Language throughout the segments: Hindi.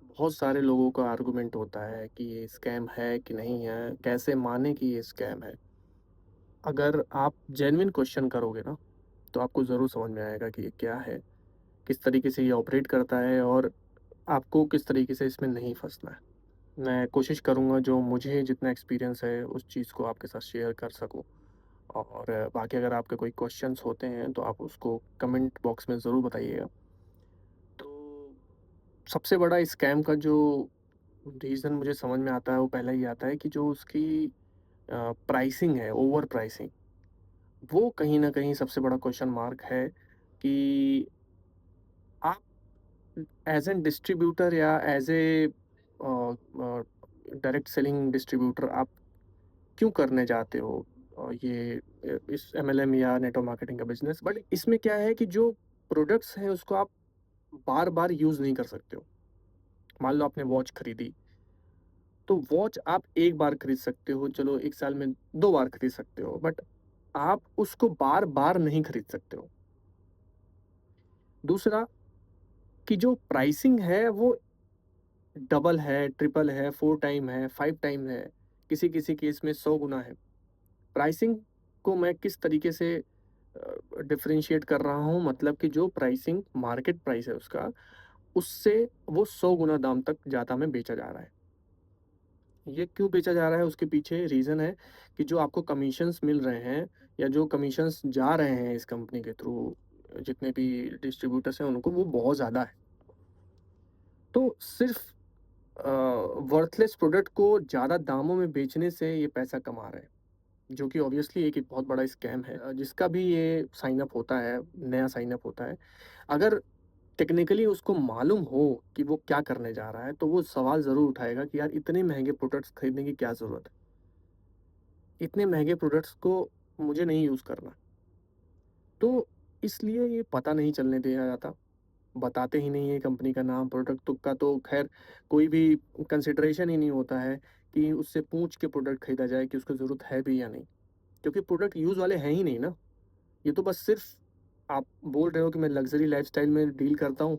बहुत सारे लोगों का आर्गुमेंट होता है कि ये स्कैम है कि नहीं है, कैसे माने कि ये स्कैम है। अगर आप जेन्युइन क्वेश्चन करोगे ना, तो आपको ज़रूर समझ में आएगा कि ये क्या है, किस तरीके से ये ऑपरेट करता है और आपको किस तरीके से इसमें नहीं फँसना है। मैं कोशिश करूँगा जो मुझे जितना एक्सपीरियंस है उस चीज़ को आपके साथ शेयर कर सकूँ और बाकी अगर आपके कोई क्वेश्चन्स होते हैं तो आप उसको कमेंट बॉक्स में ज़रूर बताइएगा। तो सबसे बड़ा स्कैम का जो रीज़न मुझे समझ में आता है वो पहला ये आता है कि जो उसकी प्राइसिंग है, ओवर प्राइसिंग, वो कहीं न कहीं सबसे बड़ा क्वेश्चन मार्क है कि आप एज़ एन डिस्ट्रीब्यूटर या as a direct selling distributor आप क्यों करने जाते हो ये इस एमएलएम या नेटवर्क मार्केटिंग का बिज़नेस? बट इसमें क्या है कि जो प्रोडक्ट्स हैं उसको आप बार-बार यूज़ नहीं कर सकते हो। मान लो आपने वॉच खरीदी, तो वॉच आप 1 बार खरीद सकते हो, चलो 1 साल में 2 बार खरीद सकते हो, बट आप उसको बार-बार नहीं खरीद सकते हो। दूसरा कि जो प्राइसिंग है वो डबल है, ट्रिपल है, 4 टाइम है, 5 टाइम है, किसी-किसी केस में 100 गुना है। प्राइसिंग को मैं किस तरीके से डिफरेंशिएट कर रहा हूँ मतलब कि जो प्राइसिंग मार्केट प्राइस है उसका, उससे वो 100 गुना दाम तक ज़्यादा में बेचा जा रहा है। ये क्यों बेचा जा रहा है उसके पीछे रीज़न है कि जो आपको कमीशंस मिल रहे हैं या जो कमीशंस जा रहे हैं इस कंपनी के थ्रू जितने भी डिस्ट्रीब्यूटर्स हैं उनको वो बहुत ज़्यादा है। तो सिर्फ़ वर्थलेस प्रोडक्ट को ज़्यादा दामों में बेचने से ये पैसा कमा रहे हैं, जो कि ऑब्वियसली एक एक बहुत बड़ा स्कैम है। जिसका भी ये साइन अप होता है, नया साइन अप होता है, अगर टेक्निकली उसको मालूम हो कि वो क्या करने जा रहा है, तो वो सवाल ज़रूर उठाएगा कि यार इतने महँगे प्रोडक्ट्स खरीदने की क्या ज़रूरत है? इतने महँगे प्रोडक्ट्स को मुझे नहीं यूज़ करना। तो इसलिए ये पता नहीं चलने दिया जाता। बताते ही नहीं है कंपनी का नाम, प्रोडक्ट तो का तो ख़ैर कोई भी कंसिडरेशन ही नहीं होता है कि उससे पूछ के प्रोडक्ट खरीदा जाए कि उसको ज़रूरत है भी या नहीं। क्योंकि प्रोडक्ट यूज़ वाले हैं ही नहीं ना। ये तो बस सिर्फ़ आप बोल रहे हो कि मैं लग्ज़री लाइफ़स्टाइल में डील करता हूँ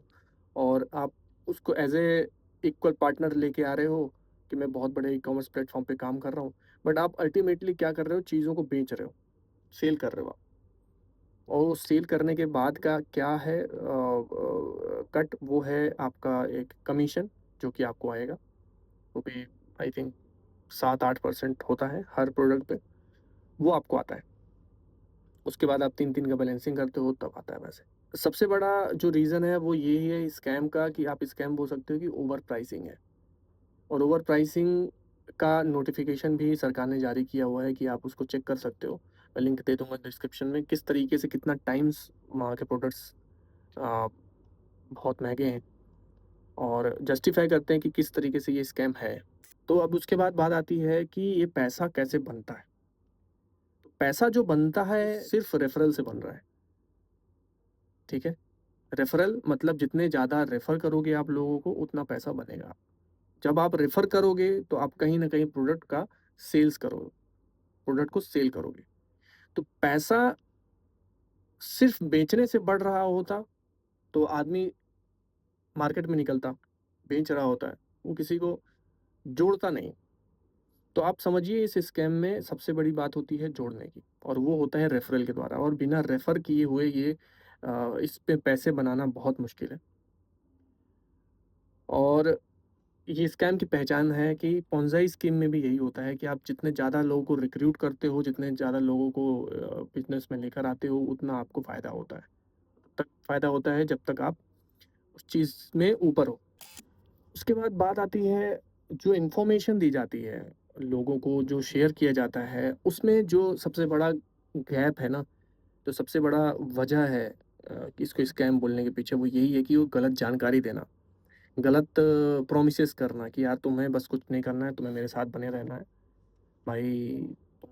और आप उसको एज़ ए इक्वल पार्टनर लेके आ रहे हो कि मैं बहुत बड़े ई-कॉमर्स प्लेटफ़ॉर्म पे काम कर रहा हूँ। बट आप अल्टीमेटली क्या कर रहे हो, चीज़ों को बेच रहे हो, सेल कर रहे हो आप। और वो सेल करने के बाद का क्या है कट वो है आपका एक कमीशन जो कि आपको आएगा। वो भी आई थिंक 7-8% होता है हर प्रोडक्ट पे, वो आपको आता है। उसके बाद आप 3-3 का बैलेंसिंग करते हो तब आता है वैसे। सबसे बड़ा जो रीज़न है वो यही है स्कैम का कि आप स्कैम बोल सकते हो कि ओवर प्राइसिंग है। और ओवर प्राइसिंग का नोटिफ़िकेशन भी सरकार ने जारी किया हुआ है कि आप उसको चेक कर सकते हो। मैं लिंक दे दूँगा डिस्क्रिप्शन में किस तरीके से कितना टाइम्स वहाँ के प्रोडक्ट्स अ, बहुत महँगे हैं और जस्टिफ़ाई करते हैं कि किस तरीके से ये स्कैम है। तो अब उसके बाद बात आती है कि ये पैसा कैसे बनता है? तो पैसा जो बनता है सिर्फ़ रेफ़रल से बन रहा है, ठीक है? रेफ़रल मतलब जितने ज़्यादा रेफ़र करोगे आप लोगों को उतना पैसा बनेगा। जब आप रेफ़र करोगे तो आप कहीं न कहीं प्रोडक्ट का सेल्स करोगे, प्रोडक्ट को सेल करोगे। तो पैसा सिर्फ़ बेचने से बढ़ रहा होता तो आदमी मार्केट में निकलता, बेच रहा होता है, वो किसी को जोड़ता नहीं। तो आप समझिए इस स्कैम में सबसे बड़ी बात होती है जोड़ने की और वो होता है रेफरल के द्वारा और बिना रेफर किए हुए ये इस पे पैसे बनाना बहुत मुश्किल है। और ये स्कैम की पहचान है कि पोंज़ाई स्कीम में भी यही होता है कि आप जितने ज़्यादा लोगों को रिक्रूट करते हो, जितने ज़्यादा लोगों को बिज़नेस में लेकर आते हो, उतना आपको फ़ायदा होता है। तब तक फ़ायदा होता है जब तक आप उस चीज़ में ऊपर हो। उसके बाद बात आती है जो इन्फॉर्मेशन दी जाती है, लोगों को जो शेयर किया जाता है, उसमें जो सबसे बड़ा गैप है ना, तो सबसे बड़ा वजह है कि इसको स्कैम बोलने के पीछे वो यही है कि वो गलत जानकारी देना, गलत प्रॉमिसेस करना कि यार तुम्हें बस कुछ नहीं करना है, तुम्हें मेरे साथ बने रहना है। भाई तुम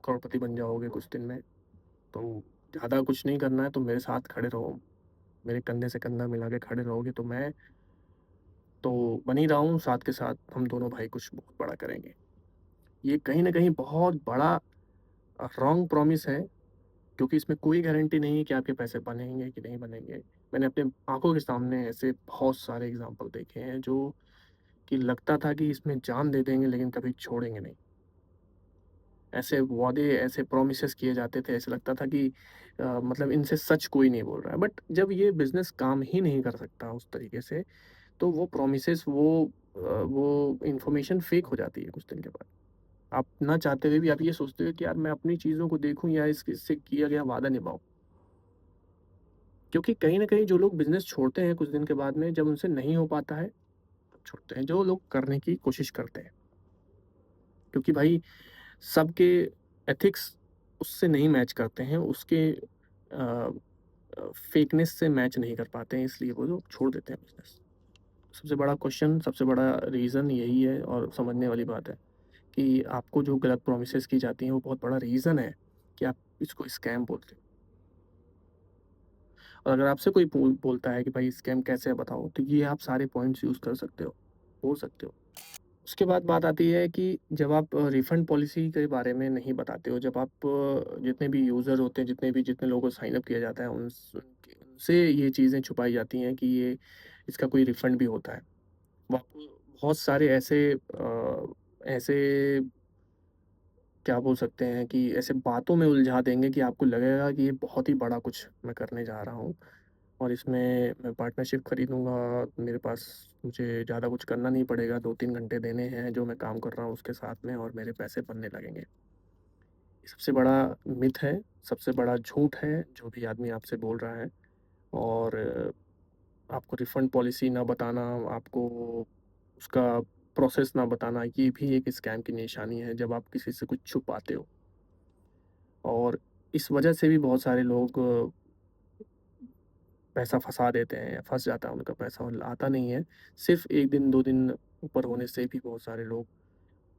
करोड़पति बन जाओगे कुछ दिन में, तुम ज़्यादा कुछ नहीं करना है, तुम मेरे साथ खड़े रहो, मेरे कंधे से कंधा मिला के खड़े रहोगे तो मैं तो बन ही रहा हूँ, साथ के साथ हम दोनों भाई कुछ बहुत बड़ा करेंगे। ये कहीं न कहीं बहुत बड़ा रॉन्ग प्रॉमिस है, क्योंकि इसमें कोई गारंटी नहीं है कि आपके पैसे बनेंगे कि नहीं बनेंगे। मैंने अपने आँखों के सामने ऐसे बहुत सारे एग्ज़ाम्पल देखे हैं जो कि लगता था कि इसमें जान दे देंगे लेकिन कभी छोड़ेंगे नहीं। ऐसे वादे, ऐसे प्रोमिसेस किए जाते थे, ऐसा लगता था कि मतलब इनसे सच कोई नहीं बोल रहा है। बट जब ये बिज़नेस काम ही नहीं कर सकता उस तरीके से, तो वो प्रोमिसेस, वो इन्फॉर्मेशन फेक हो जाती है कुछ दिन के बाद। आप ना चाहते हुए भी आप ये सोचते हो कि यार मैं अपनी चीज़ों को देखूँ या इस इससे किया गया वादा निभाऊँ। क्योंकि कहीं न कहीं जो लोग बिज़नेस छोड़ते हैं कुछ दिन के बाद में, जब उनसे नहीं हो पाता है, तब छोड़ते हैं। जो लोग करने की कोशिश करते हैं। क्योंकि भाई सबके एथिक्स उससे नहीं मैच करते हैं, उसके फेकनेस से मैच नहीं कर पाते हैं, इसलिए वो लोग छोड़ देते हैं बिज़नेस। सबसे बड़ा क्वेश्चन, सबसे बड़ा रीज़न यही है और समझने वाली बात है कि आपको जो गलत प्रॉमिसेस की जाती हैं, वो बहुत बड़ा रीज़न है कि आप इसको स्कैम बोलते हो। और अगर आपसे कोई बोलता है कि भाई स्कैम कैसे है बताओ, तो ये आप सारे पॉइंट्स यूज़ कर सकते हो, बोल सकते हो। उसके बाद बात आती है कि जब आप रिफ़ंड पॉलिसी के बारे में नहीं बताते हो, जब आप जितने भी यूज़र होते हैं, जितने लोगों को साइन अप किया जाता है, उनसे ये चीज़ें छुपाई जाती हैं कि ये इसका कोई रिफ़ंड भी होता है। वो आपको बहुत सारे ऐसे क्या बोल सकते हैं कि ऐसे बातों में उलझा देंगे कि आपको लगेगा कि ये बहुत ही बड़ा कुछ मैं करने जा रहा हूँ और इसमें मैं पार्टनरशिप खरीदूँगा, मेरे पास मुझे ज़्यादा कुछ करना नहीं पड़ेगा, 2-3 घंटे देने हैं जो मैं काम कर रहा हूँ उसके साथ में और मेरे पैसे बनने लगेंगे। ये सबसे बड़ा मिथ है, सबसे बड़ा झूठ है जो भी आदमी आपसे बोल रहा है। और आपको रिफ़ंड पॉलिसी ना बताना, आपको उसका प्रोसेस ना बताना, ये भी एक स्कैम की निशानी है जब आप किसी से कुछ छुपाते हो। और इस वजह से भी बहुत सारे लोग पैसा फँसा देते हैं या फँस जाता है उनका पैसा और आता नहीं है। सिर्फ़ 1 दिन 2 दिन ऊपर होने से भी बहुत सारे लोग,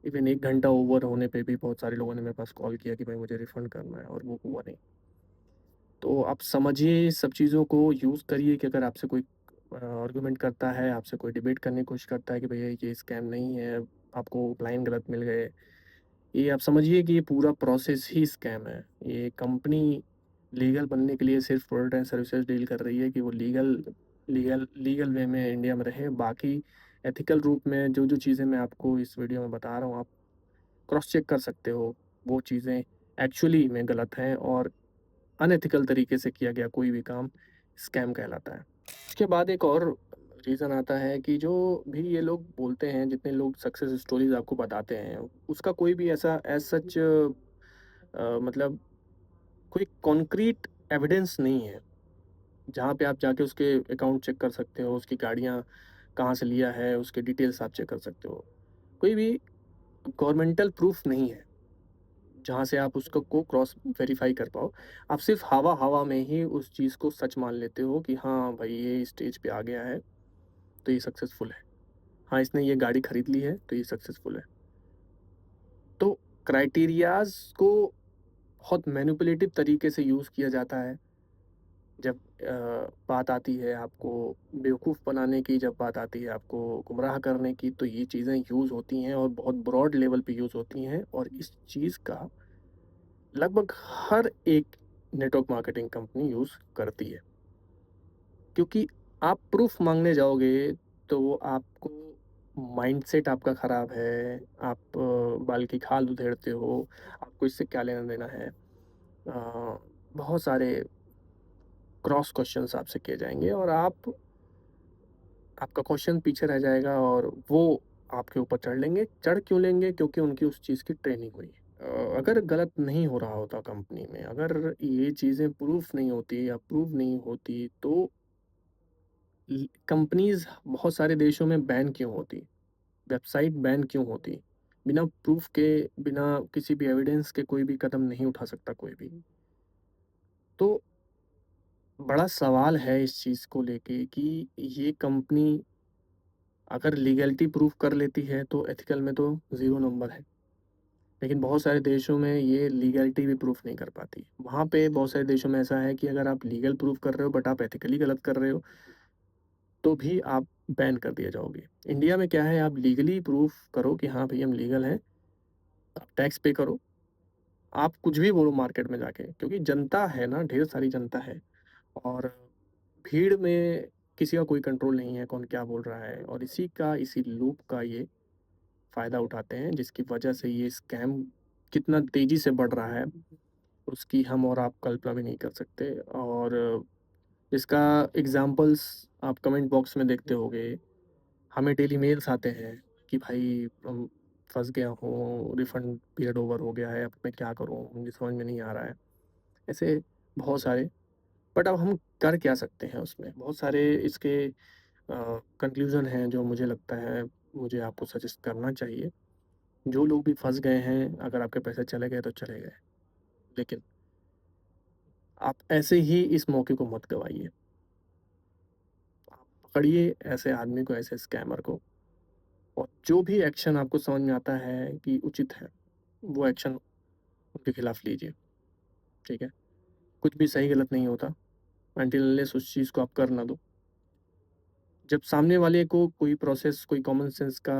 इवन 1 घंटा ओवर होने पे भी बहुत सारे लोगों ने मेरे पास कॉल किया कि भाई मुझे रिफ़ंड करना है और वो हुआ नहीं। तो आप समझिए इस सब चीज़ों को यूज़ करिए कि अगर आपसे कोई आर्गुमेंट करता है, आपसे कोई डिबेट करने की कोशिश करता है कि भैया ये स्कैम नहीं है, आपको क्लाइंट गलत मिल गए। ये आप समझिए कि ये पूरा प्रोसेस ही स्कैम है। ये कंपनी लीगल बनने के लिए सिर्फ़ प्रोडक्ट एंड सर्विसेज़ डील कर रही है कि वो लीगल लीगल वे में इंडिया में रहे। बाकी एथिकल रूप में जो-जो चीज़ें मैं आपको इस वीडियो में बता रहा हूँ, आप क्रॉस चेक कर सकते हो। वो चीज़ें एक्चुअली में गलत हैं और अनएथिकल तरीके से किया गया कोई भी काम स्कैम कहलाता है। इसके बाद एक और रीज़न आता है कि जो भी ये लोग बोलते हैं, जितने लोग सक्सेस स्टोरीज़ आपको बताते हैं, उसका कोई भी ऐसा एज़ सच मतलब कोई कॉन्क्रीट एविडेंस नहीं है, जहाँ पे आप जाके उसके अकाउंट चेक कर सकते हो, उसकी गाड़ियाँ कहाँ से लिया है, उसके डिटेल्स आप चेक कर सकते हो। कोई भी गवर्नमेंटल प्रूफ नहीं है, जहाँ से आप उसको को क्रॉस वेरीफ़ाई कर पाओ। आप सिर्फ़ हवा-हवा में ही उस चीज़ को सच मान लेते हो कि हाँ, भई ये स्टेज पे आ गया है, तो ये सक्सेसफुल है। हाँ, इसने ये गाड़ी खरीद ली है, तो ये सक्सेसफुल है। तो क्राइटेरियाज़ को बहुत मैनिपुलेटिव तरीके से यूज़ किया जाता है। जब बात आती है आपको बेवकूफ़ बनाने की, जब बात आती है आपको गुमराह करने की, तो ये चीज़ें यूज़ होती हैं और बहुत ब्रॉड लेवल पे यूज़ होती हैं और इस चीज़ का लगभग हर एक नेटवर्क मार्केटिंग कंपनी यूज़ करती है। क्योंकि आप प्रूफ़ माँगने जाओगे, तो वो आपको माइंडसेट आपका ख़राब है, आप बाल की खाल उधेड़ते हो, आपको इससे क्या लेना-देना है। बहुत सारे क्रॉस क्वेश्चन्स आपसे किए जाएँगे और आपका क्वेश्चन पीछे रह जाएगा और वो आपके ऊपर चढ़ लेंगे। चढ़ क्यों लेंगे? क्योंकि उनकी उस चीज़ की ट्रेनिंग हुई है। अगर गलत नहीं हो रहा होता कंपनी में, अगर ये चीज़ें प्रूफ़ नहीं होती या प्रूव नहीं होती, तो कंपनीज़ बहुत सारे देशों में बैन क्यों होती? वेबसाइट बैन क्यों होती? बिना प्रूफ़ के, बिना किसी भी एविडेंस के कोई भी कदम नहीं उठा सकता कोई भी। तो बड़ा सवाल है इस चीज़ को लेके कि ये कंपनी अगर लीगैलिटी प्रूफ़ कर लेती है तो एथिकल में तो ज़ीरो नंबर है। लेकिन बहुत सारे देशों में ये लीगैलिटी भी प्रूफ़ नहीं कर पाती। वहाँ पे बहुत सारे देशों में ऐसा है कि अगर आप लीगल प्रूफ़ कर रहे हो बट आप एथिकली गलत कर रहे हो, तो भी आप बैन कर दिए जाओगे। इंडिया में क्या है, आप लीगली प्रूफ़ करो कि हाँ, भई हम लीगल हैं, आप टैक्स पे करो, आप कुछ भी बोलो मार्केट में जाके, क्योंकि जनता है ना, ढेर सारी जनता है और भीड़ में किसी का कोई कंट्रोल नहीं है कौन क्या बोल रहा है, और इसी लूप का ये फ़ायदा उठाते हैं, जिसकी वजह से ये स्कैम कितना तेज़ी से बढ़ रहा है, उसकी हम और आप कल्पना भी नहीं कर सकते। और इसका एग्ज़ाम्पल्स आप कमेंट बॉक्स में देखते होंगे। हमें डेली मेल्स आते हैं कि भाई फँस गया हूँ, रिफ़ंड पीरियड ओवर हो गया है, अब मैं क्या करूँ? मुझे समझ में नहीं आ रहा है। ऐसे बहुत सारे, बट अब हम कर क्या सकते हैं उसमें? बहुत सारे इसके कंक्लूज़न हैं जो मुझे लगता है मुझे आपको सजेस्ट करना चाहिए। जो लोग भी फँस गए हैं, अगर आपके पैसे चले गए तो चले गए। लेकिन आप ऐसे ही इस मौके को मत गँवाइए। आप पकड़िए ऐसे आदमी को, ऐसे स्कैमर को, और जो भी एक्शन आपको समझ में आता है कि उचित है, वो एक्शन उनके खिलाफ लीजिए, ठीक है? कुछ भी सही गलत नहीं होता अनटिल अनलेस उस चीज़ को आप कर ना दो। जब सामने वाले को कोई प्रोसेस, कोई कॉमन सेंस का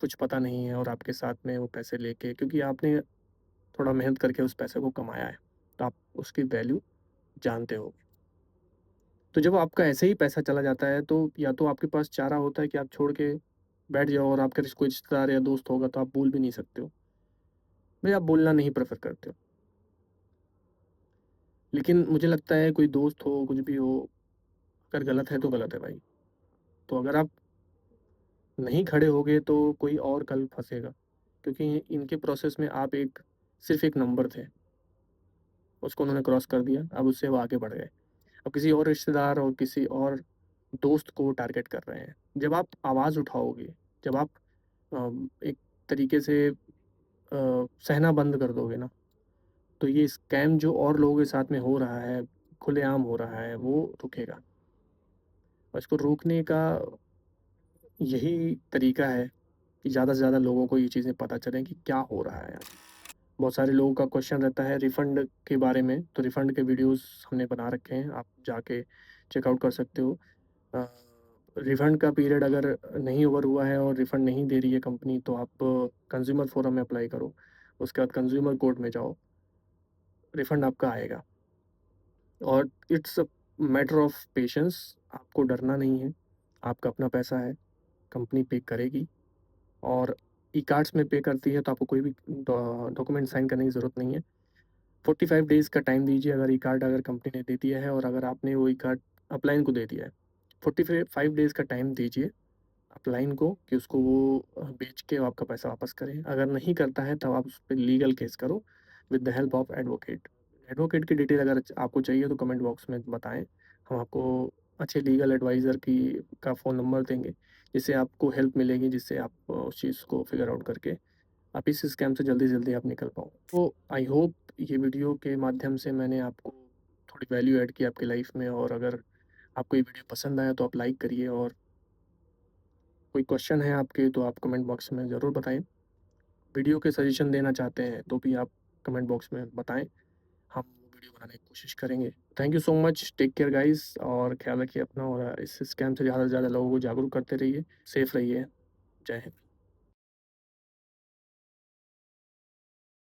कुछ पता नहीं है और आपके साथ में वो पैसे लेके, क्योंकि आपने थोड़ा मेहनत करके उस पैसे को कमाया है, तो आप उसकी वैल्यू जानते हो। तो जब आपका ऐसे ही पैसा चला जाता है, तो या तो आपके पास चारा होता है कि आप छोड़ के बैठ जाओ, और आपका कोई रिश्तेदार या दोस्त होगा तो आप बोल भी नहीं सकते हो। भई आप बोलना नहीं प्रेफ़र करते हो। लेकिन मुझे लगता है कोई दोस्त हो, कुछ भी हो, अगर गलत है तो गलत है भाई। तो अगर आप नहीं खड़े होगे तो कोई और कल फँसेगा। क्योंकि इनके प्रोसेस में आप सिर्फ़ एक नंबर थे। उसको उन्होंने क्रॉस कर दिया, अब उससे वो आगे बढ़ गए। अब किसी और रिश्तेदार और किसी और दोस्त को टारगेट कर रहे हैं। जब आप आवाज़ उठाओगे, जब आप एक तरीके से सहना बंद कर दोगे ना, तो ये स्कैम जो और लोगों के साथ में हो रहा है, खुलेआम हो रहा है, वो रुकेगा। और इसको रोकने का यही तरीका है कि ज़्यादा से ज़्यादा लोगों को ये चीज़ें पता चलें कि क्या हो रहा है। बहुत सारे लोगों का क्वेश्चन रहता है रिफ़ंड के बारे में, तो रिफ़ंड के वीडियोज़ हमने बना रखे हैं, आप जाके चेकआउट कर सकते हो। अ, रिफ़ंड का पीरियड अगर नहीं ओवर हुआ है और रिफ़ंड नहीं दे रही है कंपनी, तो आप कंज़्यूमर फ़ोरम में अप्लाई करो। उसके बाद कंज़्यूमर कोर्ट में जाओ, रिफ़ंड आपका आएगा। और it's a matter of patience, आपको डरना नहीं है, आपका अपना पैसा है, कंपनी पे करेगी। और ई-कार्ड्स में पे करती है तो आपको कोई भी डॉक्यूमेंट साइन करने की ज़रूरत नहीं है। 45 डेज़ का टाइम दीजिए, अगर ई-कार्ड अगर कंपनी ने दे दिया है और अगर आपने वो ई-कार्ड अपलाइन को दे दिया है, 45 डेज़ का टाइम दीजिए अपलाइन को कि उसको वो बेच के आपका पैसा वापस करें। अगर नहीं करता है तब आप उस पे लीगल केस करो with the help of advocate. Advocate की डिटेल अगर आपको चाहिए तो कमेंट बॉक्स में बताएँ। हम आपको अच्छे लीगल एडवाइज़र की का फ़ोन नंबर देंगे, जिससे आपको हेल्प मिलेगी, जिससे आप उस चीज़ को फिगर आउट करके आप इस स्कैम से जल्दी आप निकल पाओ। तो आई होप ये वीडियो के माध्यम से मैंने आपको थोड़ी वैल्यू ऐड की आपकी लाइफ़ में, और अगर आपको ये वीडियो पसंद आया तो आप लाइक करिए, और कोई क्वेश्चन है आपके तो आप कमेंट बॉक्स में ज़रूर बताएँ। वीडियो के सजेशन देना चाहते हैं तो भी आप कमेंट बॉक्स में बताएँ। हम वीडियो बनाने की कोशिश करेंगे। Thank you so much, take care guys, और ख़्याल रखिए अपना, और इस स्कैम से ज़्यादा लोगों को जागरूक करते रहिए। सेफ रहिए। जय हिंद।